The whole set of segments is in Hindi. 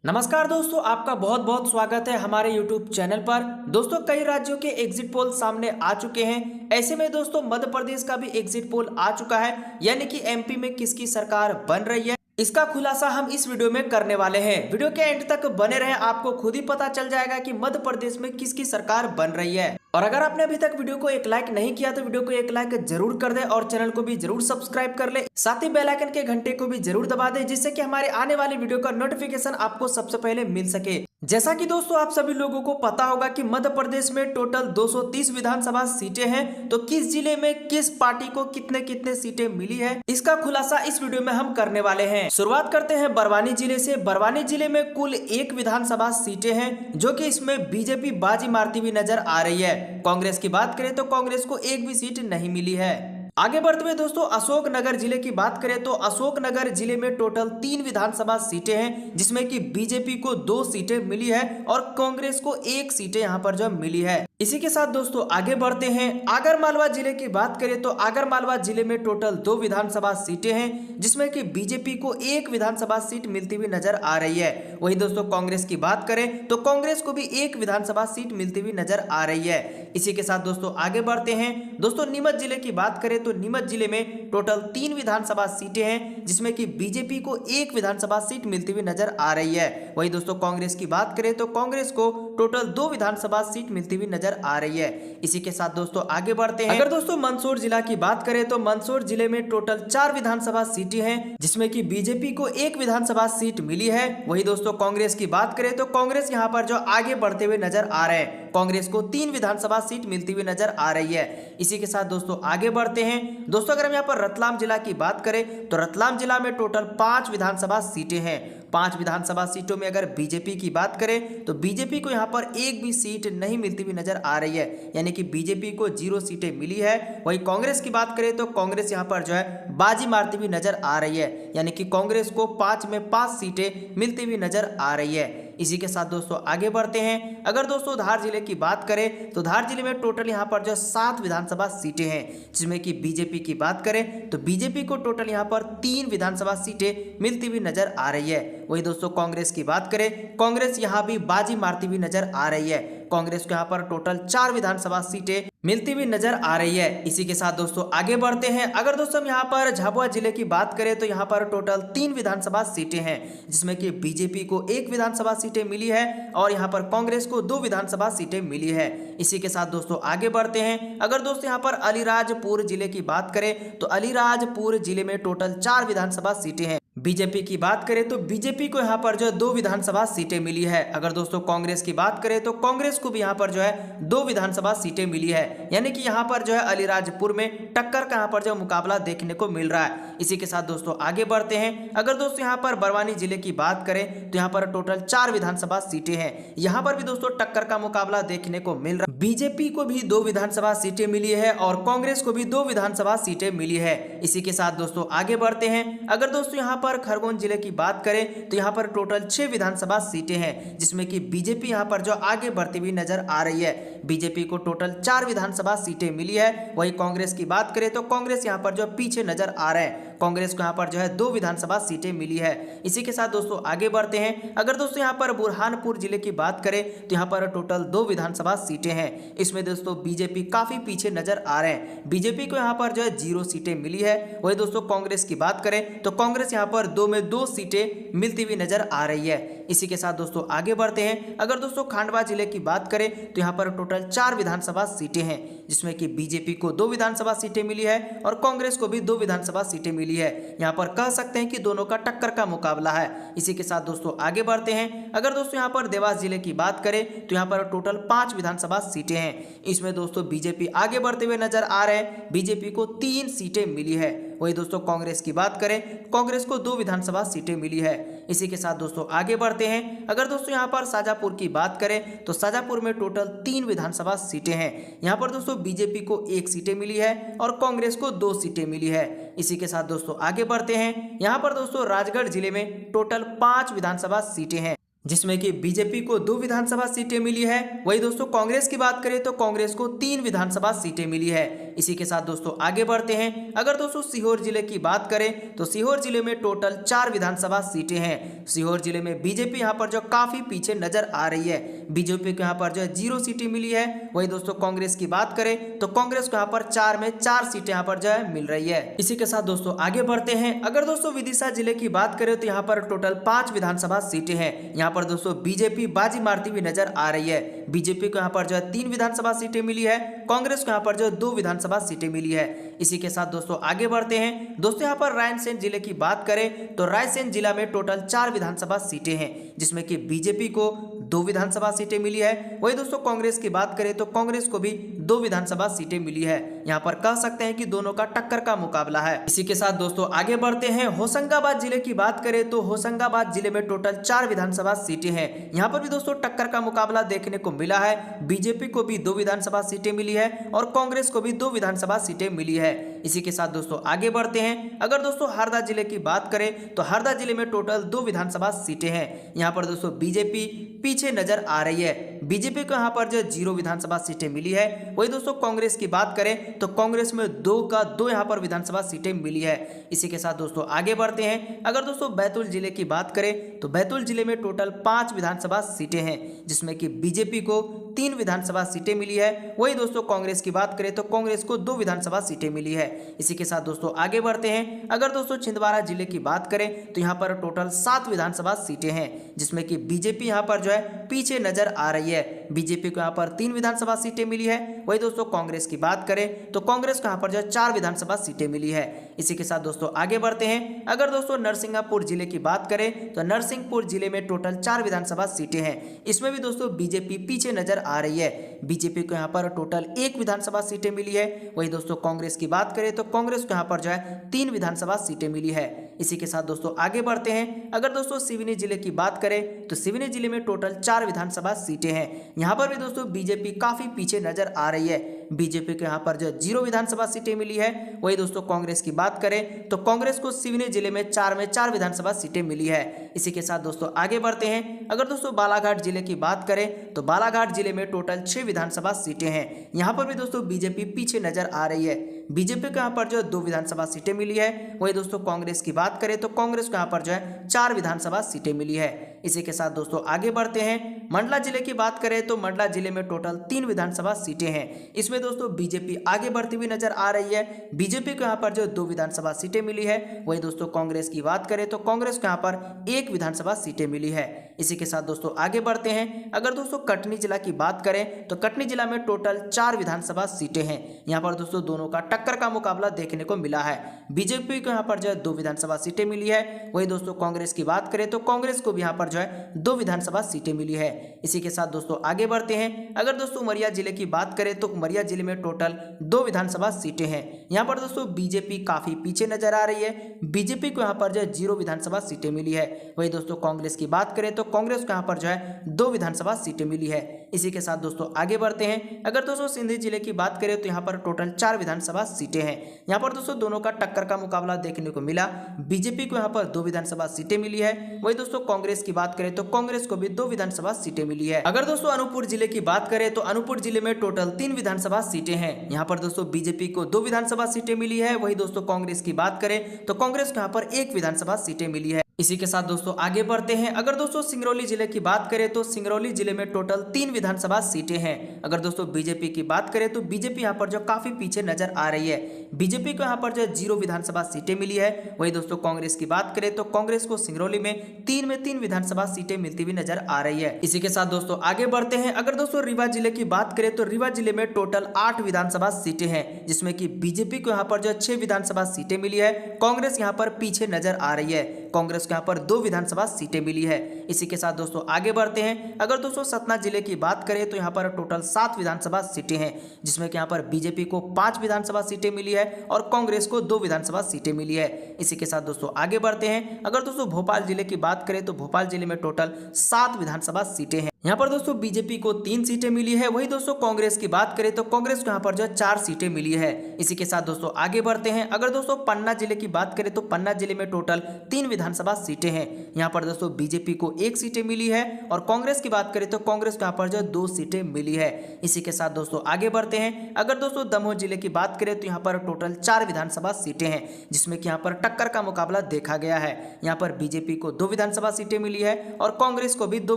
नमस्कार दोस्तों, आपका बहुत बहुत स्वागत है हमारे YouTube चैनल पर। दोस्तों, कई राज्यों के एग्जिट पोल सामने आ चुके हैं। ऐसे में दोस्तों मध्य प्रदेश का भी एग्जिट पोल आ चुका है, यानी कि एमपी में किसकी सरकार बन रही है, इसका खुलासा हम इस वीडियो में करने वाले हैं। वीडियो के एंड तक बने रहें, आपको खुद ही पता चल जाएगा कि मध्य प्रदेश में किसकी सरकार बन रही है। और अगर आपने अभी तक वीडियो को एक लाइक नहीं किया तो वीडियो को एक लाइक जरूर कर दे और चैनल को भी जरूर सब्सक्राइब कर ले, साथ ही बेल आइकन के घंटे को भी जरूर दबा दे, जिससे कि हमारे आने वाली वीडियो का नोटिफिकेशन आपको सबसे पहले मिल सके। जैसा कि दोस्तों आप सभी लोगों को पता होगा कि मध्य प्रदेश में टोटल 230 विधानसभा सीटें हैं, तो किस जिले में किस पार्टी को कितने कितने सीटें मिली है, इसका खुलासा इस वीडियो में हम करने वाले हैं। शुरुआत करते हैं बरवानी जिले से। बरवानी जिले में कुल 1 विधानसभा सीटें हैं, जो कि इसमें बीजेपी बाजी मारती हुई नजर आ रही है। कांग्रेस की बात करें तो कांग्रेस को एक भी सीट नहीं मिली है। आगे बढ़ते हुए दोस्तों अशोकनगर जिले की बात करें तो अशोकनगर जिले में टोटल 3 विधानसभा सीटें हैं, जिसमें कि बीजेपी को 2 सीटें मिली है और कांग्रेस को 1 सीटें यहां पर जो मिली है। इसी के साथ दोस्तों आगे बढ़ते हैं आगरमालवा जिले की बात करें तो आगरमालवा जिले में टोटल 2 विधानसभा सीटें हैं, जिसमें कि बीजेपी को 1 विधानसभा सीट मिलती हुई नजर आ रही है। वहीं दोस्तों कांग्रेस की बात करें तो कांग्रेस को भी 1 विधानसभा सीट मिलती हुई नजर आ रही है। इसी के साथ दोस्तों आगे बढ़ते हैं दोस्तों नीमच जिले की बात करें तो नीमच जिले में टोटल 3 विधानसभा सीटें हैं, जिसमें कि बीजेपी को 1 विधानसभा सीट मिलती हुई नजर आ रही है। वहीं दोस्तों कांग्रेस की बात करें तो कांग्रेस को टोटल 2 विधानसभा सीट मिलती हुई नजर आ रही है। इसी के साथ दोस्तों आगे बढ़ते हैं। अगर दोस्तों मंदसौर जिला की बात करें तो मंदसौर जिले में टोटल 4 विधानसभा सीटें हैं, जिसमें कि बीजेपी को 1 विधानसभा सीट मिली है। वहीं दोस्तों कांग्रेस की बात करें तो कांग्रेस यहां पर जो आगे बढ़ते हुए नजर आ रहे हैं, कांग्रेस को 3 विधानसभा सीट मिलती हुई नजर आ रही है। इसी के साथ दोस्तों आगे बढ़ते हैं दोस्तों अगर हम यहाँ पर रतलाम जिला की बात करें तो रतलाम जिला में टोटल 5 विधानसभा सीटें हैं। 5 विधानसभा सीटों में अगर बीजेपी की बात करें तो बीजेपी को यहाँ पर एक भी सीट नहीं मिलती हुई नजर आ रही है, यानी कि बीजेपी को 0 सीटें मिली है। वहीं कांग्रेस की बात करें तो कांग्रेस यहाँ पर जो है बाजी मारती हुई नजर आ रही है, यानी कि कांग्रेस को 5 में 5 सीटें मिलती हुई नजर आ रही है। इसी के साथ दोस्तों आगे बढ़ते हैं। अगर दोस्तों धार जिले की बात करें तो धार जिले में टोटल यहाँ पर जो 7 विधानसभा सीटें हैं, जिसमें कि बीजेपी की बात करें तो बीजेपी को टोटल यहाँ पर 3 विधानसभा सीटें मिलती हुई नजर आ रही है। वही दोस्तों कांग्रेस की बात करें, कांग्रेस यहाँ भी बाजी मारती हुई नजर आ रही है। कांग्रेस को यहाँ पर टोटल 4 विधानसभा सीटें मिलती हुई नजर आ रही है। इसी के साथ दोस्तों आगे बढ़ते हैं। अगर दोस्तों हम यहाँ पर झाबुआ जिले की बात करें तो यहाँ पर टोटल 3 विधानसभा सीटें हैं, जिसमें कि बीजेपी को 1 विधानसभा सीटें मिली है और यहाँ पर कांग्रेस को 2 विधानसभा सीटें मिली है। इसी के साथ दोस्तों आगे बढ़ते हैं। अगर दोस्तों यहाँ पर अलीराजपुर जिले की बात करें तो अलीराजपुर जिले में टोटल 4 विधानसभा सीटें हैं। बीजेपी की बात करें तो बीजेपी को यहाँ पर जो है 2 विधानसभा सीटें मिली है। अगर दोस्तों कांग्रेस की बात करें तो कांग्रेस को भी यहाँ पर जो है 2 विधानसभा सीटें मिली है, यानी कि यहाँ पर जो है अलीराजपुर में टक्कर का यहाँ पर जो मुकाबला देखने को मिल रहा है। इसी के साथ दोस्तों आगे बढ़ते हैं। अगर दोस्तों यहाँ पर बरवानी जिले की बात करें तो यहाँ पर टोटल 4 विधानसभा सीटें हैं। यहाँ पर भी दोस्तों टक्कर का मुकाबला देखने को मिल रहा है। बीजेपी को भी 2 विधानसभा सीटें मिली है और कांग्रेस को भी 2 विधानसभा सीटें मिली है। इसी के साथ दोस्तों आगे बढ़ते हैं। अगर दोस्तों यहाँ पर खरगोन जिले की बात करें तो यहाँ पर टोटल 6 विधानसभा सीटें हैं, जिसमें कि बीजेपी यहाँ पर जो आगे बढ़ती हुई नजर आ रही है। बीजेपी को टोटल 4 विधानसभा सीटें मिली है। वही कांग्रेस की बात करें तो कांग्रेस यहाँ पर जो पीछे नजर आ रहे हैं, कांग्रेस को यहाँ पर जो है 2 विधानसभा सीटें मिली है। इसी के साथ दोस्तों आगे बढ़ते हैं। अगर दोस्तों यहाँ पर बुरहानपुर जिले की बात करें तो यहाँ पर टोटल 2 विधानसभा सीटें हैं। इसमें दोस्तों बीजेपी काफी पीछे नजर आ रहे हैं। बीजेपी को यहाँ पर जो है 0 सीटें मिली है। वही दोस्तों कांग्रेस की बात करें तो कांग्रेस यहाँ पर 2 में 2 सीटें मिलती हुई नजर आ रही है। इसी के साथ दोस्तों आगे बढ़ते हैं। अगर दोस्तों खंडवा जिले की बात करें तो यहाँ पर टोटल 4 विधानसभा सीटें हैं, जिसमें कि बीजेपी को 2 विधानसभा सीटें मिली है और कांग्रेस को भी 2 विधानसभा सीटें मिली है। यहाँ पर कह सकते हैं कि दोनों का टक्कर का मुकाबला है। इसी के साथ दोस्तों आगे बढ़ते हैं। अगर दोस्तों यहाँ पर देवास जिले की बात करें तो यहाँ पर टोटल 5 विधानसभा सीटें हैं। इसमें दोस्तों बीजेपी आगे बढ़ते हुए नजर आ रहे हैं। बीजेपी को 3 सीटें मिली है। वही दोस्तों कांग्रेस की बात करें, कांग्रेस को 2 विधानसभा सीटें मिली है। इसी के साथ दोस्तों आगे बढ़ते हैं। अगर दोस्तों यहाँ पर शाजापुर की बात करें तो शाजापुर में टोटल 3 विधानसभा सीटें हैं। यहाँ पर दोस्तों बीजेपी को 1 सीटें मिली है और कांग्रेस को 2 सीटें मिली है। इसी के साथ दोस्तों आगे बढ़ते हैं। यहाँ पर दोस्तों राजगढ़ जिले में टोटल 5 विधानसभा सीटें हैं, जिसमें कि बीजेपी को 2 विधानसभा सीटें मिली है। वही दोस्तों कांग्रेस की बात करें तो कांग्रेस को 3 विधानसभा सीटें मिली है। इसी के साथ दोस्तों आगे बढ़ते हैं। अगर दोस्तों सीहोर जिले की बात करें तो सीहोर जिले में टोटल 4 विधानसभा सीटें हैं। सीहोर जिले में बीजेपी यहाँ पर जो काफी पीछे नजर आ रही है। बीजेपी को यहाँ पर जो 0 सीटें मिली है। वही दोस्तों कांग्रेस की बात करें तो कांग्रेस को यहाँ पर 4 में 4 सीटें यहाँ पर जो है मिल रही है। इसी के साथ दोस्तों आगे बढ़ते हैं। अगर दोस्तों विदिशा जिले की बात करें तो यहाँ पर टोटल 5 विधानसभा सीटें हैं। यहाँ पर दोस्तों बीजेपी बाजी मारती हुई नजर आ रही है। बीजेपी को यहाँ पर जो है 3 विधानसभा सीटें मिली है। कांग्रेस को यहाँ पर जो 2 विधानसभा सीटें मिली है। इसी के साथ दोस्तों आगे बढ़ते हैं। दोस्तों यहाँ पर रायसेन जिले की बात करें तो रायसेन जिला में टोटल 4 विधानसभा सीटें हैं, जिसमें कि बीजेपी को 2 विधानसभा सीटें मिली है। वही दोस्तों कांग्रेस की बात करें तो कांग्रेस को भी 2 विधानसभा सीटें मिली है। यहाँ पर कह सकते हैं कि दोनों का टक्कर का मुकाबला है। इसी के साथ दोस्तों आगे बढ़ते हैं। होशंगाबाद जिले की बात करें तो होशंगाबाद जिले में टोटल 4 विधानसभा सीटें हैं। यहाँ पर भी दोस्तों टक्कर का मुकाबला देखने को मिला है। बीजेपी को भी 2 विधानसभा सीटें मिली है और कांग्रेस को भी 2 विधानसभा सीटें मिली है। इसी के साथ दोस्तों आगे बढ़ते हैं। अगर दोस्तों हरदा जिले की बात करें तो हरदा जिले में टोटल 2 विधानसभा सीटें हैं। यहाँ पर दोस्तों बीजेपी पीछे नजर आ रही है। बीजेपी को यहाँ पर जो 0 विधानसभा सीटें मिली है। वही दोस्तों कांग्रेस की बात करें तो कांग्रेस में 2 का 2 यहाँ पर विधानसभा सीटें मिली है। इसी के साथ दोस्तों आगे बढ़ते हैं। अगर दोस्तों बैतूल जिले की बात करें तो बैतूल जिले में टोटल 5 विधानसभा सीटें हैं, जिसमें कि बीजेपी को 3 विधानसभा सीटें मिली है। वही दोस्तों कांग्रेस की बात करें तो कांग्रेस को 2 विधानसभा सीटें मिली है। इसी के साथ दोस्तों आगे बढ़ते हैं। अगर दोस्तों छिंदवाड़ा जिले की बात करें तो यहाँ पर टोटल 7 विधानसभा सीटें हैं, जिसमें कि बीजेपी यहाँ पर जो है पीछे नजर आ रही है। बीजेपी को यहाँ पर 3 विधानसभा सीटें मिली है। वही दोस्तों कांग्रेस की बात करें तो कांग्रेस को यहाँ पर जो 4 विधानसभा सीटें मिली है। इसी के साथ दोस्तों आगे बढ़ते हैं। अगर दोस्तों नरसिंहपुर जिले की बात करें तो नरसिंहपुर जिले में टोटल 4 विधानसभा सीटें हैं। इसमें भी दोस्तों बीजेपी पीछे नजर आ रही है। बीजेपी को यहाँ पर टोटल 1 विधानसभा सीटें मिली है। वही दोस्तों कांग्रेस की बात करें तो कांग्रेस को यहाँ पर जो है 3 विधानसभा सीटें मिली है। इसी के साथ दोस्तों आगे बढ़ते हैं। अगर दोस्तों सिवनी जिले की बात करें तो सिवनी जिले में टोटल 4 विधानसभा सीटें हैं। यहाँ पर भी दोस्तों बीजेपी काफी पीछे नजर आ रही है। बीजेपी को यहाँ पर जो 0 विधानसभा सीटें मिली है। वही दोस्तों कांग्रेस की बात करें तो कांग्रेस को सिवनी जिले में 4 विधानसभा सीटें मिली है। इसी के साथ दोस्तों आगे बढ़ते हैं। अगर दोस्तों बालाघाट जिले की बात करें तो बालाघाट जिले में टोटल 6 विधानसभा सीटें हैं। यहाँ पर भी दोस्तों बीजेपी पीछे नजर आ रही है। बीजेपी को यहाँ पर जो 2 विधानसभा सीटें मिली है। वही दोस्तों कांग्रेस की बात करें तो कांग्रेस को यहाँ पर जो है 4 विधानसभा सीटें मिली है। इसी के साथ दोस्तों आगे बढ़ते हैं। मंडला जिले की बात करें तो मंडला जिले में टोटल 3 विधानसभा सीटें हैं। इसमें दोस्तों बीजेपी आगे बढ़ती हुई नजर आ रही है। बीजेपी को यहाँ पर जो 2 विधानसभा सीटें मिली है। वही दोस्तों कांग्रेस की बात करें तो कांग्रेस को यहाँ पर 1 विधानसभा सीटें मिली है। इसी के साथ दोस्तों आगे बढ़ते हैं। अगर दोस्तों कटनी जिला की बात करें तो कटनी जिला में टोटल 4 विधानसभा सीटें हैं। यहाँ पर दोस्तों दोनों का टक्कर का मुकाबला देखने को मिला है। बीजेपी को यहाँ पर जो है 2 विधानसभा सीटें मिली है। वही दोस्तों कांग्रेस की बात करें तो कांग्रेस को भी यहाँ पर जो है 2 विधानसभा सीटें मिली है। इसी के साथ दोस्तों आगे बढ़ते हैं। अगर दोस्तों उमरिया जिले की बात करें तो उमरिया जिले में टोटल 2 विधानसभा सीटें हैं। यहाँ पर दोस्तों बीजेपी काफी पीछे नजर आ रही है। बीजेपी को यहाँ पर जो है 0 विधानसभा सीटें मिली है। वही दोस्तों कांग्रेस की बात करें तो कांग्रेस को यहाँ पर जो है 2 विधानसभा सीटें मिली है। इसी के साथ दोस्तों आगे बढ़ते हैं। अगर दोस्तों सिंधी जिले की बात करें तो यहाँ पर टोटल 4 विधानसभा सीटें हैं। यहाँ पर दोस्तों दोनों का टक्कर का मुकाबला देखने को मिला। बीजेपी को यहाँ पर 2 विधानसभा सीटें मिली है। वही दोस्तों कांग्रेस की बात करें तो कांग्रेस को भी 2 विधानसभा सीटें मिली है। अगर दोस्तों अनूपपुर जिले की बात करें तो अनूपपुर जिले में टोटल 3 विधानसभा सीटें हैं। यहाँ पर दोस्तों बीजेपी को 2 विधानसभा सीटें मिली है। वही दोस्तों कांग्रेस की बात करें तो कांग्रेस को यहाँ पर 1 विधानसभा सीटें मिली है। इसी के साथ दोस्तों आगे बढ़ते हैं। अगर दोस्तों सिंगरौली जिले की बात करें तो सिंगरौली जिले में टोटल 3 विधानसभा सीटें हैं। अगर दोस्तों बीजेपी की बात करें तो बीजेपी यहाँ पर जो काफी पीछे नजर आ रही है। बीजेपी को यहाँ पर जो 0 विधानसभा सीटें मिली है। वही दोस्तों कांग्रेस की बात करें तो कांग्रेस को सिंगरौली में 3 में 3 विधानसभा सीटें मिलती हुई नजर आ रही है। इसी के साथ दोस्तों आगे बढ़ते हैं। अगर दोस्तों रीवा जिले की बात करें तो रीवा जिले में टोटल 8 विधानसभा सीटें हैं, जिसमें कि बीजेपी को यहाँ पर जो 6 विधानसभा सीटें मिली है। कांग्रेस यहाँ पर पीछे नजर आ रही है। कांग्रेस को यहाँ पर 2 विधानसभा सीटें मिली है। इसी के साथ दोस्तों आगे बढ़ते हैं। अगर दोस्तों सतना जिले की बात करें तो यहाँ पर टोटल 7 विधानसभा सीटें हैं, जिसमें कि यहाँ पर बीजेपी को 5 विधानसभा सीटें मिली है और कांग्रेस को 2 विधानसभा सीटें मिली है। इसी के साथ दोस्तों आगे बढ़ते हैं। अगर दोस्तों भोपाल जिले की बात करें तो भोपाल जिले में टोटल 7 विधानसभा सीटें हैं। यहाँ पर दोस्तों बीजेपी को 3 सीटें मिली है। वही दोस्तों कांग्रेस की बात करें तो कांग्रेस को यहाँ पर जो 4 सीटें मिली है। इसी के साथ दोस्तों आगे बढ़ते हैं। अगर दोस्तों पन्ना जिले की बात करें तो पन्ना जिले में टोटल 3 विधानसभा सीटें हैं। यहाँ पर दोस्तों बीजेपी को 1 सीटें मिली है और कांग्रेस की बात करें तो कांग्रेस को यहाँ पर जो 2 सीटें मिली है। इसी के साथ दोस्तों आगे बढ़ते हैं। अगर दोस्तों दमोह जिले की बात करें तो यहाँ पर टोटल 4 विधानसभा सीटें हैं, जिसमें कि यहाँ पर टक्कर का मुकाबला देखा गया है। यहाँ पर बीजेपी को 2 विधानसभा सीटें मिली है और कांग्रेस को भी 2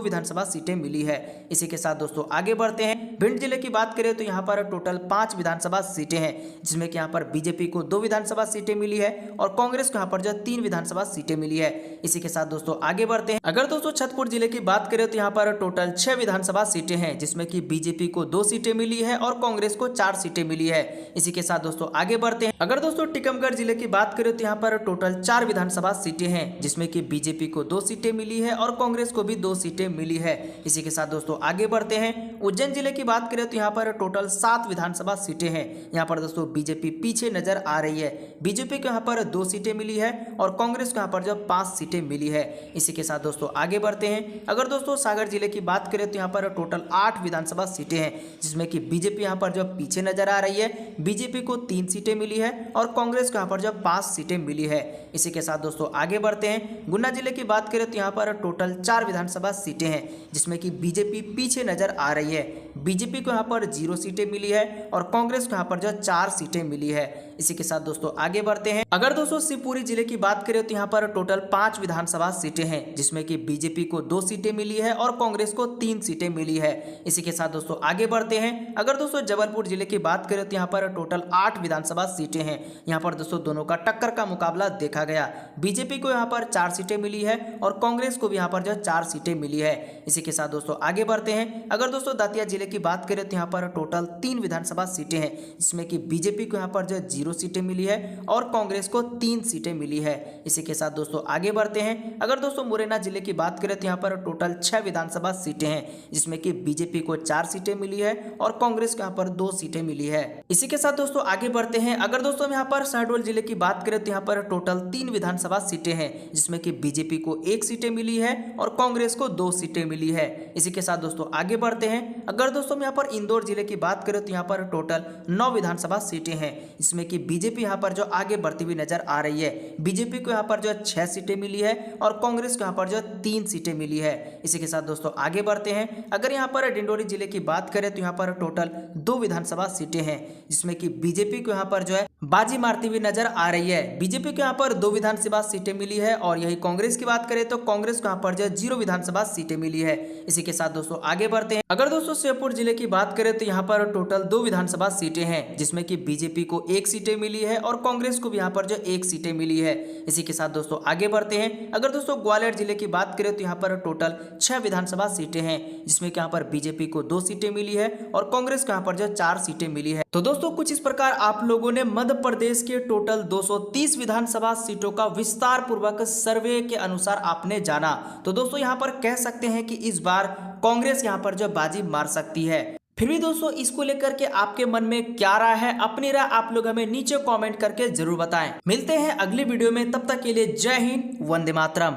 विधानसभा सीटें मिली है। इसी के साथ दोस्तों आगे बढ़ते हैं। भिंड जिले की बात करें तो यहाँ पर टोटल 5 विधानसभा सीटें हैं, जिसमें कि यहाँ पर बीजेपी को 2 विधानसभा सीटें मिली है और कांग्रेस को यहाँ पर जो 3 विधानसभा सीटें मिली है। इसी के साथ दोस्तों आगे बढ़ते हैं। अगर दोस्तों छतरपुर जिले की बात करें तो यहाँ पर टोटल 6 विधानसभा सीटें हैं, जिसमें कि बीजेपी को 2 सीटें मिली है और कांग्रेस को 4 सीटें मिली है। इसी के साथ दोस्तों आगे बढ़ते हैं। अगर दोस्तों टीकमगढ़ जिले की बात करें तो यहाँ पर टोटल 4 विधानसभा सीटें हैं, जिसमें कि बीजेपी को 2 सीटें मिली है और कांग्रेस को भी 2 सीटें मिली है। इसी के साथ दोस्तों आगे बढ़ते हैं। उज्जैन जिले की बात करें तो यहाँ पर टोटल 7 विधानसभा सीटें हैं। यहाँ पर दोस्तों बीजेपी पीछे नजर आ रही है। बीजेपी को यहाँ पर 2 सीटें मिली है और कांग्रेस को यहाँ पर जो 5 सीटें मिली है। इसी के साथ दोस्तों आगे बढ़ते हैं। अगर दोस्तों सागर जिले की बात करें तो यहाँ पर टोटल 8 विधानसभा सीटें हैं, जिसमें कि बीजेपी यहाँ पर जो पीछे नजर आ रही है। बीजेपी को 3 सीटें मिली है और कांग्रेस को यहाँ पर जो 5 सीटें मिली है। इसी के साथ दोस्तों आगे बढ़ते हैं। गुना जिले की बात करें तो यहाँ पर टोटल 4 विधानसभा सीटें हैं, जिसमें कि बीजेपी पीछे नजर आ रही है। बीजेपी को यहाँ पर 0 सीटें मिली है और कांग्रेस को यहाँ पर जो 4 सीटें मिली है। इसी के साथ दोस्तों आगे बढ़ते हैं। अगर दोस्तों शिवपुरी जिले की बात करें तो यहाँ पर टोटल 5 विधानसभा सीटें हैं, जिसमें कि बीजेपी को 2 सीटें मिली है और कांग्रेस को 3 सीटें मिली है। इसी के साथ दोस्तों आगे बढ़ते हैं। अगर दोस्तों जबलपुर जिले की बात करें तो यहाँ पर टोटल 8 विधानसभा सीटें हैं। यहाँ पर दोस्तों दोनों का टक्कर का मुकाबला देखा गया। बीजेपी को यहाँ पर 4 सीटें मिली है और कांग्रेस को भी यहाँ पर जो 4 सीटें मिली है। इसी के साथ दोस्तों आगे बढ़ते हैं। अगर दोस्तों दतिया जिले की बात करें तो यहाँ पर टोटल 3 विधानसभा सीटें हैं, जिसमें कि बीजेपी को यहाँ पर जो 0 सीटें मिली है और कांग्रेस को 3 सीटें मिली है। इसी के साथ दोस्तों आगे बढ़ते हैं। अगर दोस्तों मुरैना जिले की बात करें तो यहाँ पर टोटल 6 विधानसभा सीटें हैं, जिसमें कि बीजेपी को 4 सीटें मिली है और कांग्रेस को यहाँ पर 2 सीटें मिली है। इसी के साथ दोस्तों आगे बढ़ते हैं। अगर दोस्तों यहाँ पर शहडोल जिले की बात करें तो यहाँ पर टोटल 3 विधानसभा सीटें हैं, जिसमें कि बीजेपी को 1 सीटें मिली है और कांग्रेस को 2 सीटें मिली है। इसी के साथ दोस्तों आगे बढ़ते हैं। अगर दोस्तों यहाँ पर इंदौर जिले की बात करें तो यहाँ पर टोटल 9 विधानसभा सीटें हैं, जिसमें कि बीजेपी यहाँ पर जो आगे बढ़ती हुई नजर आ रही है। बीजेपी को यहाँ पर जो 6 सीटें मिली है और कांग्रेस को यहाँ पर जो 3 सीटें मिली है। इसी के साथ दोस्तों आगे बढ़ते हैं। अगर यहाँ पर डिंडोरी जिले की बात करें तो यहाँ पर टोटल 2 विधानसभा सीटें हैं, जिसमें कि बीजेपी को यहाँ पर जो है बाजी मारती हुई नजर आ रही है। बीजेपी को यहाँ पर 2 विधानसभा सीटें मिली है और यही कांग्रेस की बात करें तो कांग्रेस को यहाँ पर जो 0 विधानसभा सीटें मिली है। इसी के साथ दोस्तों आगे बढ़ते हैं। अगर दोस्तों श्योपुर जिले की बात करें तो यहाँ पर टोटल 2 विधानसभा सीटें हैं, जिसमें कि बीजेपी को 1 सीटें मिली है और कांग्रेस को भी यहाँ पर जो 1 सीटें मिली है। इसी के साथ दोस्तों आगे बढ़ते हैं। अगर दोस्तों ग्वालियर जिले की बात करें तो यहाँ पर टोटल 6 विधानसभा सीटें हैं, जिसमें कि यहाँ पर बीजेपी को 2 सीटें मिली है और कांग्रेस को यहाँ पर जो 4 सीटें मिली है। तो दोस्तों कुछ इस प्रकार आप लोगों ने मध्य प्रदेश के टोटल 230 विधानसभा सीटों का विस्तार पूर्वक सर्वे के अनुसार आपने जाना। तो दोस्तों यहाँ पर कह सकते हैं कि इस बार कांग्रेस यहाँ पर जो बाजी मार सकती है। फिर भी दोस्तों इसको लेकर के आपके मन में क्या राय है, अपनी राय आप लोग हमें नीचे कमेंट करके जरूर बताएं। मिलते हैं अगली वीडियो में, तब तक के लिए जय हिंद, वंदे मातरम।